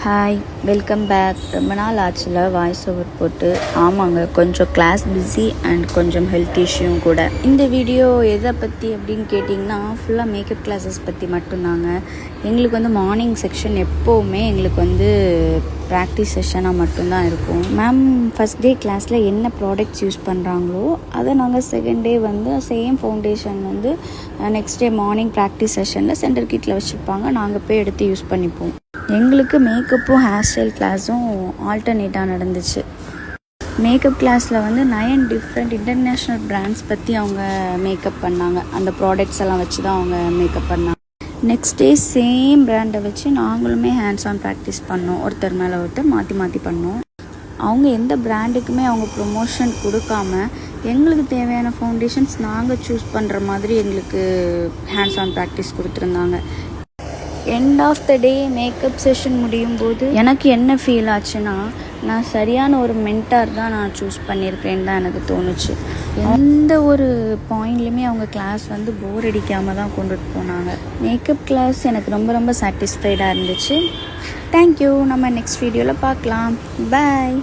Hi, welcome back. ரொம்ப நாள் ஆச்சுல வாய்ஸ் ஓவர் போட்டு. ஆமாங்க, கொஞ்சம் கிளாஸ் பிஸி அண்ட் கொஞ்சம் ஹெல்த் இஷ்யூவும் கூட. இந்த வீடியோ எதை பற்றி அப்படின்னு கேட்டிங்கன்னா, ஃபுல்லாக மேக்கப் கிளாஸஸ் பற்றி மட்டும்தாங்க. எங்களுக்கு வந்து மார்னிங் செக்ஷன் எப்போவுமே எங்களுக்கு வந்து ப்ராக்டிஸ் செஷனாக மட்டும்தான் இருக்கும். மேம் ஃபஸ்ட் டே கிளாஸில் என்ன ப்ராடக்ட்ஸ் யூஸ் பண்ணுறாங்களோ அதை நாங்கள் செகண்ட் டே வந்து சேம் ஃபவுண்டேஷன் வந்து நெக்ஸ்ட் டே மார்னிங் ப்ராக்டிஸ் செஷனில் சென்டர் கிட்டில் வச்சுருப்பாங்க. நாங்கள் போய் எடுத்து யூஸ் பண்ணிப்போம். எங்களுக்கு மேக்கப்பும் ஹேர் ஸ்டைல் கிளாஸும் ஆல்டர்னேட்டாக நடந்துச்சு. மேக்கப் கிளாஸில் வந்து 9 டிஃப்ரெண்ட் இன்டர்நேஷ்னல் பிராண்ட்ஸ் பற்றி அவங்க மேக்கப் பண்ணாங்க. அந்த ப்ராடக்ட்ஸ் எல்லாம் வச்சு தான் அவங்க மேக்கப் பண்ணாங்க. நெக்ஸ்ட் டே சேம் பிராண்டை வச்சு நாங்களுமே ஹேண்ட்ஸ் ஆன் ப்ராக்டிஸ் பண்ணோம். ஒருத்தர் மேலே ஒருத்தர் மாற்றி மாற்றி பண்ணோம். அவங்க எந்த பிராண்டுக்குமே அவங்க ப்ரொமோஷன் கொடுக்காம எங்களுக்கு தேவையான ஃபவுண்டேஷன்ஸ் நாங்கள் சூஸ் பண்ணுற மாதிரி எங்களுக்கு ஹேண்ட்ஸ் ஆன் ப்ராக்டிஸ் கொடுத்துருந்தாங்க. End of the day makeup session முடியும் போது எனக்கு என்ன ஃபீல் ஆச்சுன்னா, நான் சரியான ஒரு மென்டார் தான் நான் சூஸ் பண்ணியிருக்கேன்னு தான் எனக்கு தோணுச்சு. எந்த ஒரு பாயிண்ட்லையுமே அவங்க கிளாஸ் வந்து போர் அடிக்காமல் தான் கொண்டுட்டு போனாங்க. மேக்கப் கிளாஸ் எனக்கு ரொம்ப ரொம்ப சாட்டிஸ்ஃபைடாக இருந்துச்சு. தேங்க்யூ. நம்ம நெக்ஸ்ட் வீடியோவில் பார்க்கலாம். பாய்.